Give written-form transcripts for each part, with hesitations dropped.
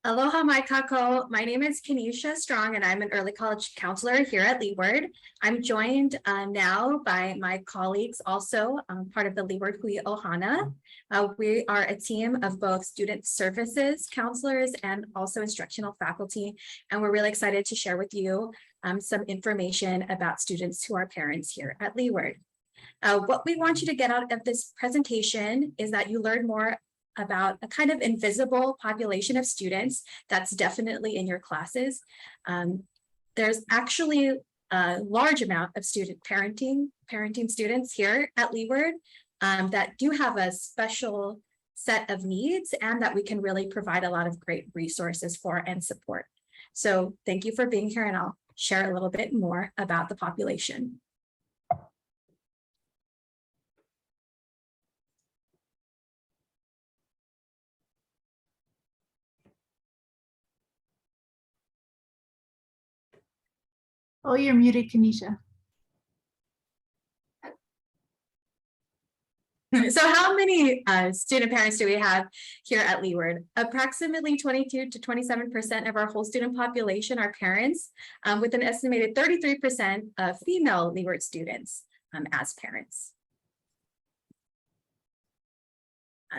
Aloha, my kako. My name is Kenesha Strong, and I'm an early college counselor here at Leeward. I'm joined now by my colleagues, also part of the Leeward Hui Ohana. We are a team of both student services counselors and also instructional faculty, and we're really excited to share with you some information about students who are parents here at Leeward. What we want you to get out of this presentation is that you learn more about a kind of invisible population of students that's definitely in your classes. There's actually a large amount of parenting students here at Leeward that do have a special set of needs and that we can really provide a lot of great resources for and support. So thank you for being here, and I'll share a little bit more about the population. Oh, you're muted, Kenesha. So how many student parents do we have here at Leeward? Approximately 22 to 27% of our whole student population are parents, with an estimated 33% of female Leeward students as parents.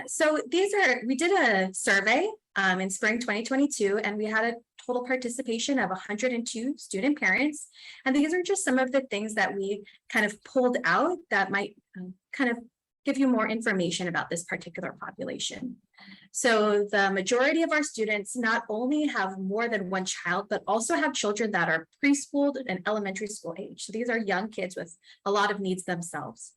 So we did a survey in spring 2022, and we had a total participation of 102 student parents. And these are just some of the things that we kind of pulled out that might kind of give you more information about this particular population. So the majority of our students not only have more than one child, but also have children that are preschool and elementary school age. So these are young kids with a lot of needs themselves.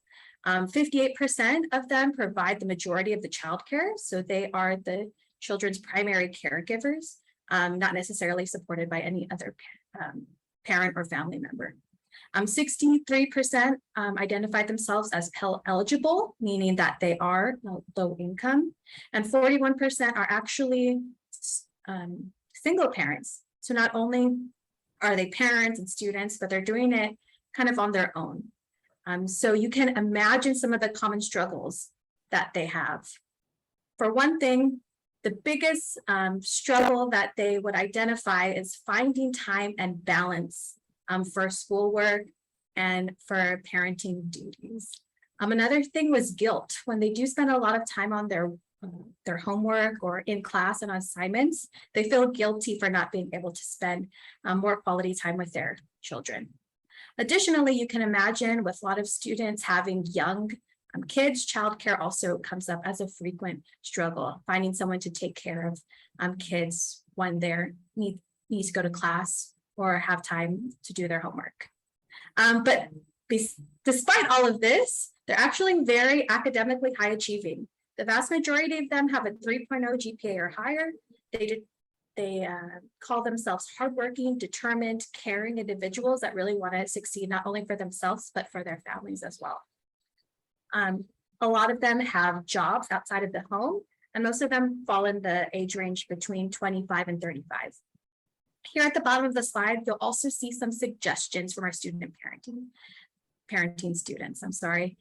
58% of them provide the majority of the childcare. So they are the children's primary caregivers, not necessarily supported by any other parent or family member. 63% identified themselves as Pell eligible, meaning that they are low income, and 41% are actually single parents. So not only are they parents and students, but they're doing it kind of on their own. So you can imagine some of the common struggles that they have. For one thing, the biggest struggle that they would identify is finding time and balance for schoolwork and for parenting duties. Another thing was guilt. When they do spend a lot of time on their homework or in class and on assignments, they feel guilty for not being able to spend more quality time with their children. Additionally, you can imagine with a lot of students having young kids, childcare also comes up as a frequent struggle, finding someone to take care of kids when they need to go to class or have time to do their homework. But despite all of this, they're actually very academically high achieving. The vast majority of them have a 3.0 GPA or higher. They call themselves hardworking, determined, caring individuals that really want to succeed not only for themselves, but for their families as well. A lot of them have jobs outside of the home, and most of them fall in the age range between 25 and 35. Here at the bottom of the slide, you'll also see some suggestions from our student parenting students, I'm sorry.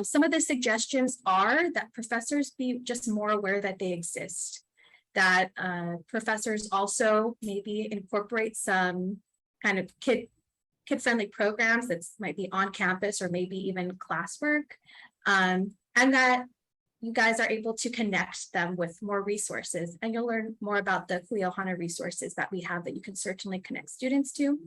Some of the suggestions are that professors be just more aware that they exist, that professors also maybe incorporate some kind of kid-friendly programs that might be on campus or maybe even classwork, and that you guys are able to connect them with more resources, and you'll learn more about the Hui Ohana resources that we have that you can certainly connect students to.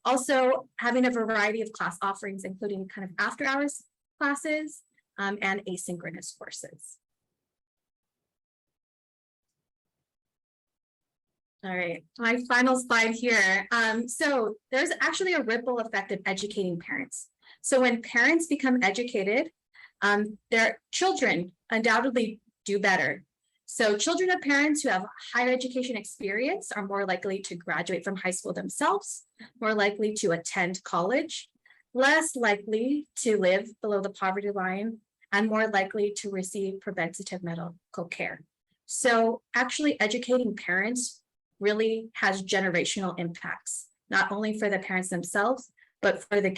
Also, having a variety of class offerings, including kind of after-hours classes and asynchronous courses. All right, my final slide here. So there's actually a ripple effect of educating parents. So when parents become educated, their children undoubtedly do better. So children of parents who have higher education experience are more likely to graduate from high school themselves, more likely to attend college, less likely to live below the poverty line, and more likely to receive preventative medical care. So actually educating parents really has generational impacts, not only for the parents themselves, but for their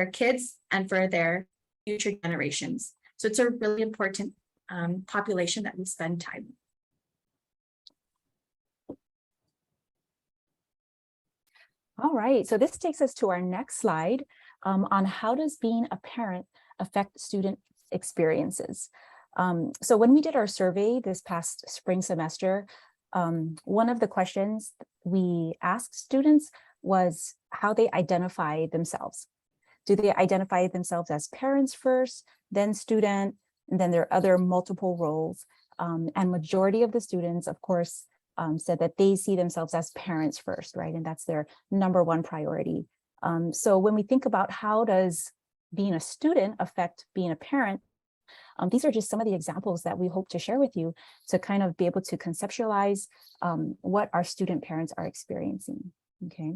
kids and for their future generations. So it's a really important population that we spend time. All right, so this takes us to our next slide on how does being a parent affect student experiences. So when we did our survey this past spring semester, one of the questions we asked students was how they identify themselves. Do they identify themselves as parents first, then student, and then there are other multiple roles? And majority of the students, of course, said that they see themselves as parents first, right? And that's their number one priority. So when we think about how does being a student affect being a parent, these are just some of the examples that we hope to share with you to kind of be able to conceptualize what our student parents are experiencing, okay?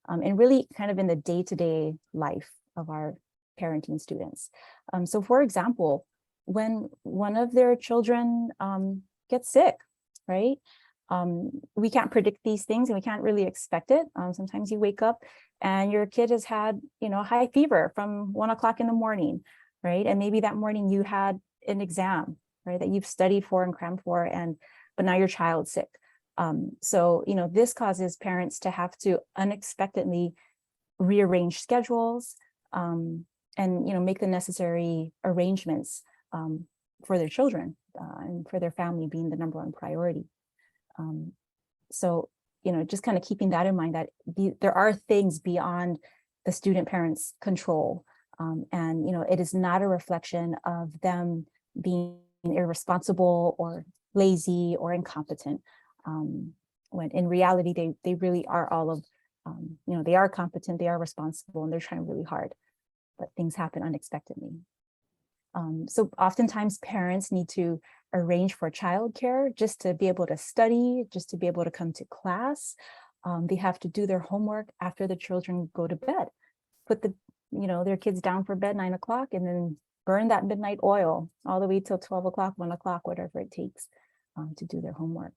And really kind of in the day-to-day life of our parenting students. So for example, when one of their children gets sick, right? We can't predict these things and we can't really expect it. Sometimes you wake up and your kid has had, high fever from 1 o'clock in the morning, right? And maybe that morning you had an exam, right, that you've studied for and crammed for, but now your child's sick. So, this causes parents to have to unexpectedly rearrange schedules and, make the necessary arrangements for their children and for their family being the number one priority. So, just kind of keeping that in mind that there are things beyond the student parents' control. And, it is not a reflection of them being irresponsible or lazy or incompetent. When in reality, they really are all of, they are competent, they are responsible, and they're trying really hard, but things happen unexpectedly. So oftentimes parents need to arrange for childcare just to be able to study, just to be able to come to class. They have to do their homework after the children go to bed, put their kids down for bed 9 o'clock, and then burn that midnight oil all the way till 12 o'clock, 1 o'clock, whatever it takes to do their homework.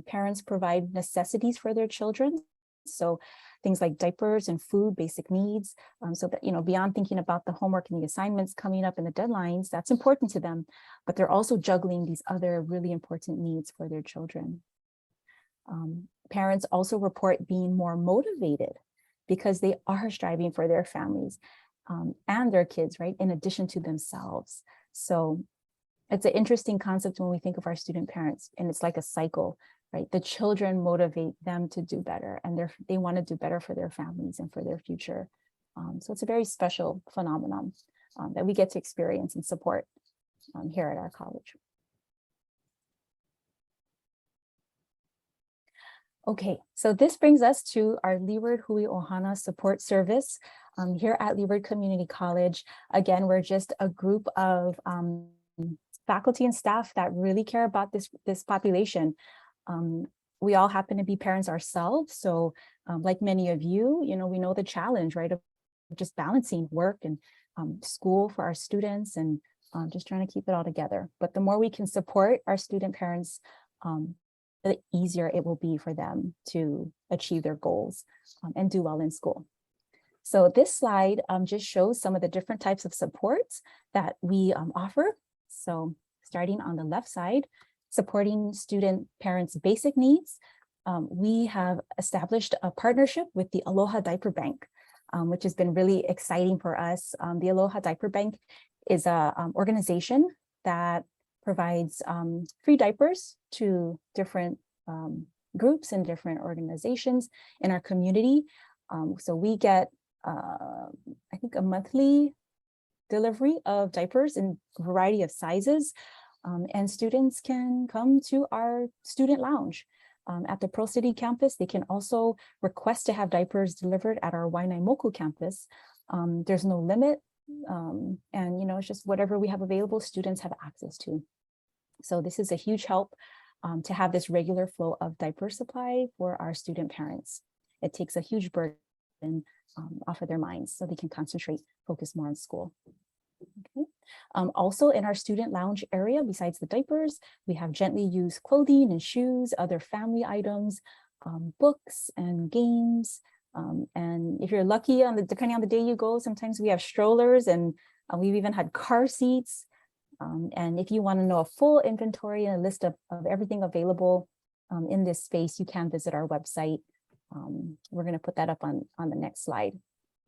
Parents provide necessities for their children. So things like diapers and food, basic needs, so that, beyond thinking about the homework and the assignments coming up and the deadlines, that's important to them, but they're also juggling these other really important needs for their children. Parents also report being more motivated because they are striving for their families and their kids, right, in addition to themselves. So it's an interesting concept when we think of our student parents, and it's like a cycle, right? The children motivate them to do better, and they want to do better for their families and for their future. So it's a very special phenomenon that we get to experience and support here at our college. Okay, so this brings us to our Leeward Hui Ohana support service here at Leeward Community College. Again, we're just a group of faculty and staff that really care about this population. We all happen to be parents ourselves. So like many of you, we know the challenge, right, of just balancing work and school for our students and just trying to keep it all together. But the more we can support our student parents, the easier it will be for them to achieve their goals and do well in school. So this slide just shows some of the different types of supports that we offer. So starting on the left side, supporting student parents' basic needs, we have established a partnership with the Aloha Diaper Bank, which has been really exciting for us. The Aloha Diaper Bank is an organization that provides free diapers to different groups and different organizations in our community. So we get, I think, a monthly delivery of diapers in a variety of sizes, and students can come to our student lounge at the Pearl City campus. They can also request to have diapers delivered at our Waianaimoku campus. There's no limit, and it's just whatever we have available, students have access to. So this is a huge help to have this regular flow of diaper supply for our student parents. It takes a huge burden off of their minds so they can concentrate, focus more on school. Okay. Also in our student lounge area, besides the diapers, we have gently used clothing and shoes, other family items, books and games. And if you're lucky, depending on the day you go, sometimes we have strollers, and we've even had car seats. And if you want to know a full inventory and a list of everything available in this space, you can visit our website We're going to put that up on the next slide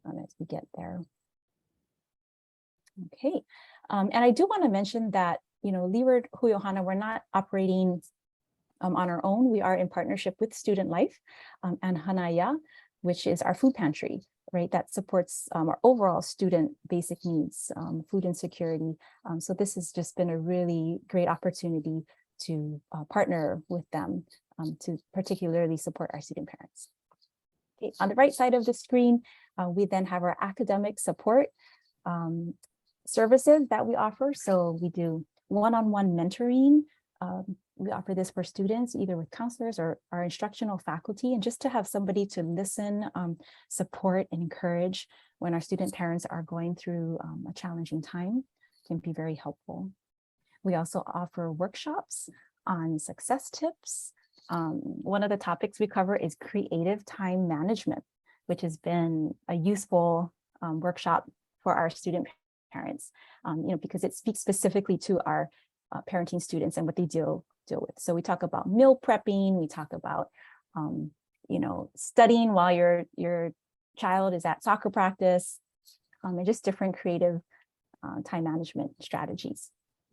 as we get there. Okay, and I do want to mention that, Leeward Huyohana, we're not operating on our own. We are in partnership with Student Life and Hanaya, which is our food pantry, right? That supports our overall student basic needs, food insecurity. So this has just been a really great opportunity to partner with them to particularly support our student parents. Okay, on the right side of the screen, we then have our academic support services that we offer. So we do one-on-one mentoring. We offer this for students, either with counselors or our instructional faculty, and just to have somebody to listen, support, and encourage when our student parents are going through a challenging time can be very helpful. We also offer workshops on success tips. One of the topics we cover is creative time management, which has been a useful workshop for our student parents, because it speaks specifically to our parenting students and what they deal with. So we talk about meal prepping, we talk about, studying while your child is at soccer practice, and just different creative time management strategies.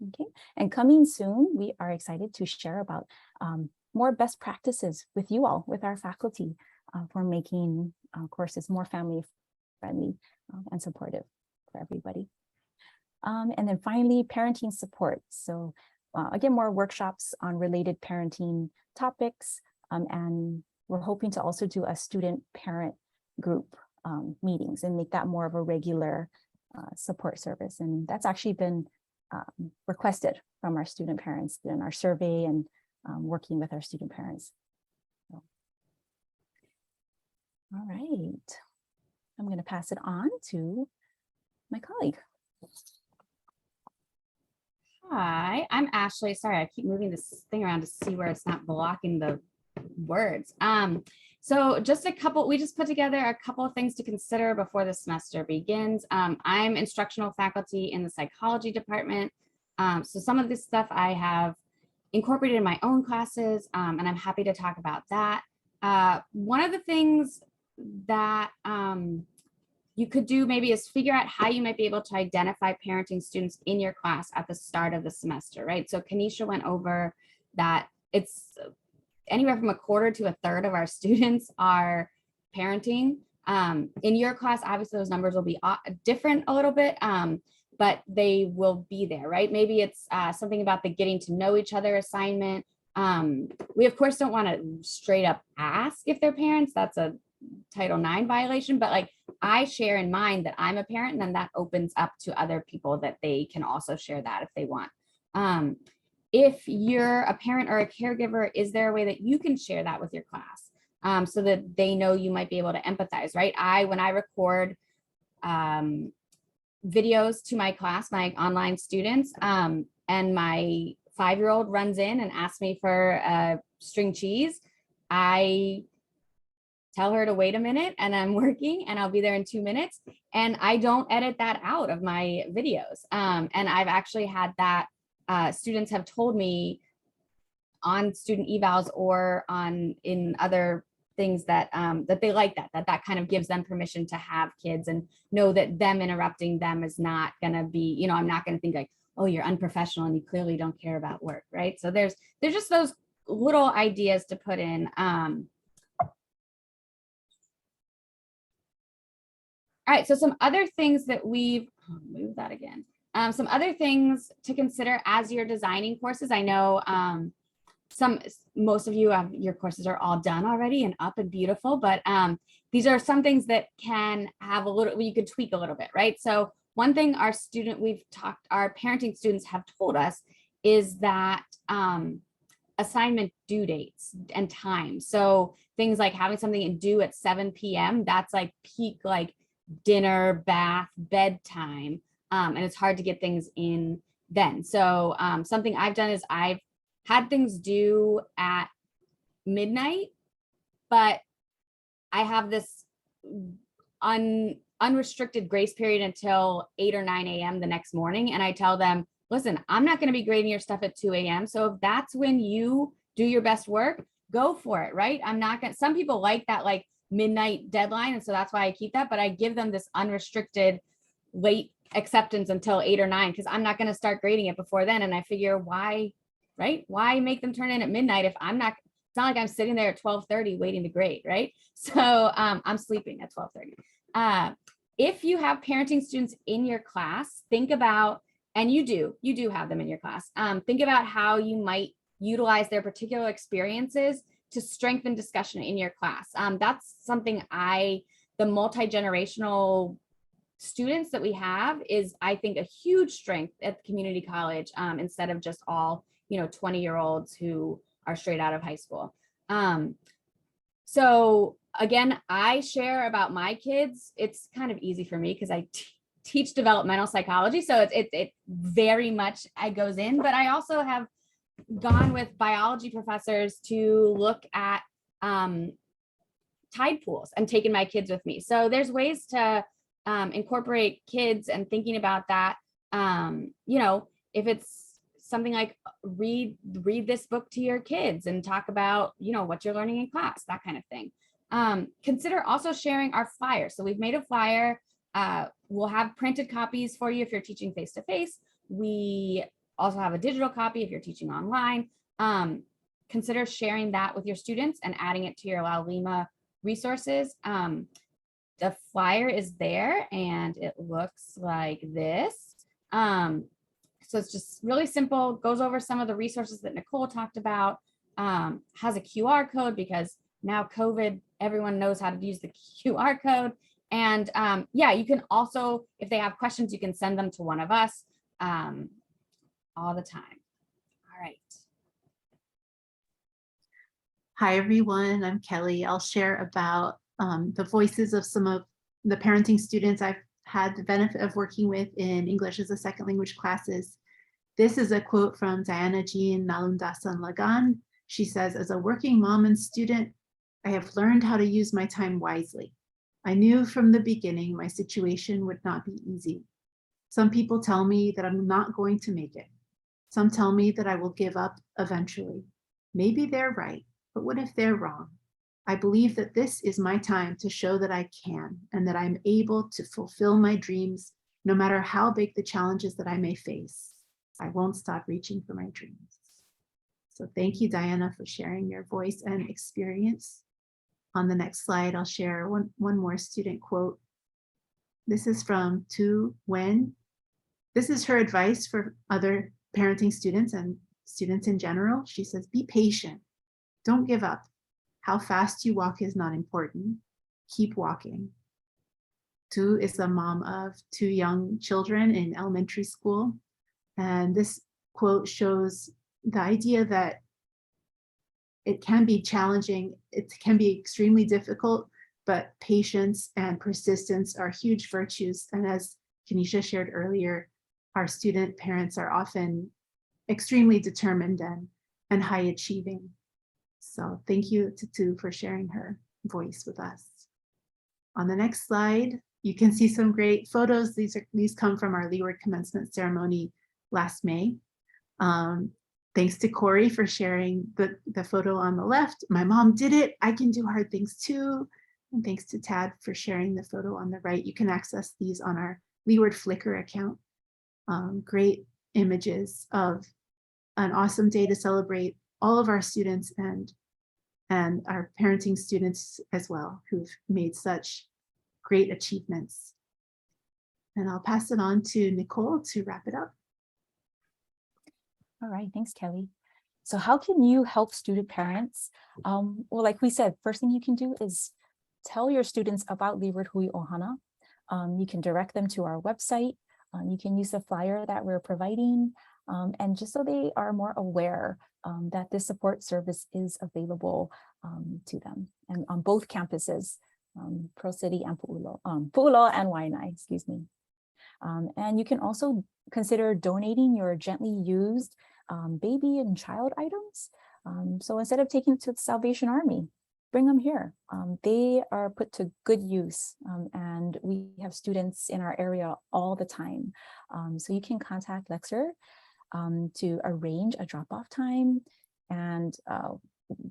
Okay, and coming soon, we are excited to share about more best practices with you all, with our faculty, for making courses more family friendly and supportive for everybody. And then finally, parenting support. So again, more workshops on related parenting topics. And we're hoping to also do a student parent group meetings and make that more of a regular support service. And that's actually been requested from our student parents in our survey and working with our student parents. So, all right, I'm going to pass it on to my colleague. Hi, I'm Ashley. Sorry, I keep moving this thing around to see where it's not blocking the words. So just we just put together a couple of things to consider before the semester begins. I'm instructional faculty in the psychology department. So some of this stuff I have incorporated in my own classes, and I'm happy to talk about that. One of the things that you could do maybe is figure out how you might be able to identify parenting students in your class at the start of the semester, right? So Kanisha went over that it's anywhere from a quarter to a third of our students are parenting. In your class, obviously those numbers will be different a little bit, but they will be there, right? Maybe it's something about the getting to know each other assignment. We of course don't want to straight up ask if they're parents. That's a Title IX violation, but like I share in mind that I'm a parent, and then that opens up to other people that they can also share that if they want. If you're a parent or a caregiver, is there a way that you can share that with your class so that they know you might be able to empathize, right? When I record videos to my class, my online students, and my 5-year-old runs in and asks me for string cheese, I tell her to wait a minute and I'm working and I'll be there in 2 minutes. And I don't edit that out of my videos. And I've actually had that students have told me on student evals or in other things that that they like that kind of gives them permission to have kids and know that them interrupting them is not gonna be, I'm not gonna think like, oh, you're unprofessional and you clearly don't care about work, right? So there's just those little ideas to put in. All right, so some other things that move that again. Some other things to consider as you're designing courses. I know most of you have your courses are all done already and up and beautiful, but these are some things that can have you could tweak a little bit, right? So one thing our parenting students have told us is that assignment due dates and time. So things like having something due at 7 p.m. that's like peak like dinner, bath, bedtime, and it's hard to get things in then. So something I've done is I've had things due at midnight, but I have this unrestricted grace period until 8 or 9 a.m. the next morning. And I tell them, listen, I'm not going to be grading your stuff at 2 a.m. So if that's when you do your best work, go for it, right? I'm not gonna, some people like that like midnight deadline. And so that's why I keep that, but I give them this unrestricted late acceptance until 8 or 9, because I'm not going to start grading it before then. And I figure why, right? Why make them turn in at midnight if I'm not, it's not like I'm sitting there at 12:30 waiting to grade, right? So I'm sleeping at 12:30. If you have parenting students in your class, think about, and you do have them in your class, think about how you might utilize their particular experiences to strengthen discussion in your class. That's something the multi-generational students that we have is, I think, a huge strength at the community college, instead of just all, 20-year-olds who are straight out of high school. So again, I share about my kids. It's kind of easy for me because I teach developmental psychology. So it very much goes in, but I also have gone with biology professors to look at tide pools and taken my kids with me. So there's ways to incorporate kids and thinking about that. If it's something like read this book to your kids and talk about, what you're learning in class, that kind of thing. Consider also sharing our flyer. So we've made a flyer. We'll have printed copies for you if you're teaching face-to-face. We also have a digital copy if you're teaching online. Consider sharing that with your students and adding it to your La Lima resources. The flyer is there and it looks like this. So it's just really simple, goes over some of the resources that Nicole talked about, has a QR code because now COVID, everyone knows how to use the QR code. And you can also, if they have questions, you can send them to one of us all the time. All right. Hi, everyone. I'm Kelly. I'll share about the voices of some of the parenting students I've had the benefit of working with in English as a second language classes. This is a quote from Diana Jean Nalundasan Lagan. She says, as a working mom and student, I have learned how to use my time wisely. I knew from the beginning my situation would not be easy. Some people tell me that I'm not going to make it. Some tell me that I will give up eventually. Maybe they're right, but what if they're wrong? I believe that this is my time to show that I can and that I'm able to fulfill my dreams, no matter how big the challenges that I may face. I won't stop reaching for my dreams. So thank you, Diana, for sharing your voice and experience. On the next slide, I'll share one more student quote. This is from Tu Wen. This is her advice for other parenting students and students in general. She says, be patient. Don't give up. How fast you walk is not important. Keep walking. Tu is the mom of 2 young children in elementary school. And this quote shows the idea that it can be challenging, it can be extremely difficult, but patience and persistence are huge virtues. And as Kenesha shared earlier, our student parents are often extremely determined and high achieving. So thank you to Tu for sharing her voice with us. On the next slide, you can see some great photos. These come from our Leeward commencement ceremony last May. Thanks to Corey for sharing the photo on the left. My mom did it. I can do hard things too. And thanks to Tad for sharing the photo on the right. You can access these on our Leeward Flickr account. Great images of an awesome day to celebrate all of our students and our parenting students as well, who've made such great achievements. And I'll pass it on to Nicole to wrap it up. All right, thanks, Kelly. So how can you help student parents? Well, like we said, first thing you can do is tell your students about Leeward Hui Ohana. You can direct them to our website. You can use the flyer that we're providing, and just so they are more aware that this support service is available to them, and on both campuses, Pro City and Pu'ulo and Waianae, excuse me. And you can also consider donating your gently used baby and child items. So instead of taking it to the Salvation Army, bring them here. They are put to good use, and we have students in our area all the time. So you can contact Lexer to arrange a drop-off time, and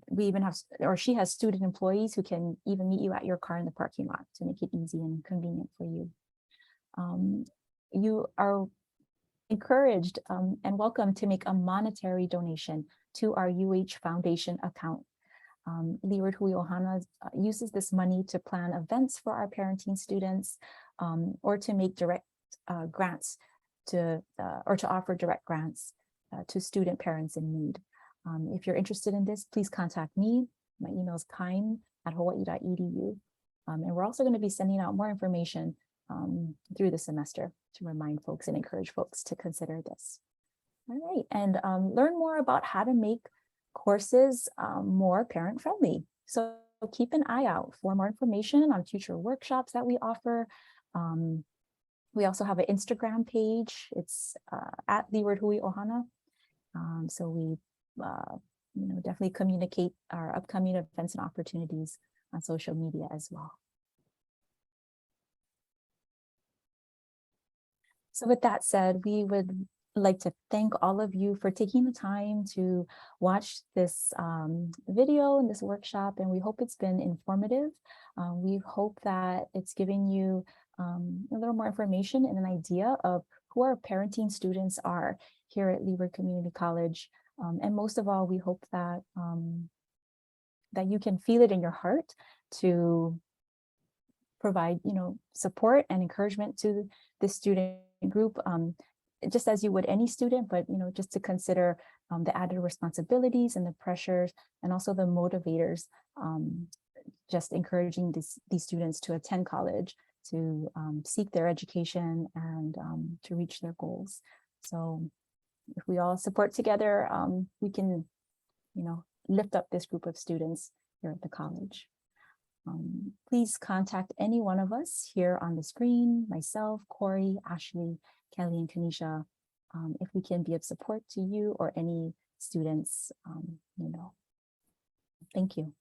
we even have, or she has student employees who can even meet you at your car in the parking lot to make it easy and convenient for you. You are encouraged and welcome to make a monetary donation to our UH Foundation account. Leeward Hui Ohana uses this money to plan events for our parenting students, or to make direct grants to, or to offer direct grants to student parents in need. If you're interested in this, please contact me. My email is kind@hawaii.edu. And we're also going to be sending out more information through the semester to remind folks and encourage folks to consider this. All right, and learn more about how to make courses more parent friendly. So keep an eye out for more information on future workshops that we offer. We also have an Instagram page. It's at Leeward Hui Ohana. So we definitely communicate our upcoming events and opportunities on social media as well. So with that said, we would like to thank all of you for taking the time to watch this video and this workshop, and we hope it's been informative. We hope that it's giving you a little more information and an idea of who our parenting students are here at Leeward Community College. And most of all, we hope that that you can feel it in your heart to provide, support and encouragement to the student group, just as you would any student, but just to consider the added responsibilities and the pressures, and also the motivators, just encouraging these students to attend college, to seek their education, and to reach their goals. So if we all support together, we can, lift up this group of students here at the college. Please contact any one of us here on the screen, myself, Corey, Ashley, Kelly, and Kanisha, if we can be of support to you or any students, Thank you.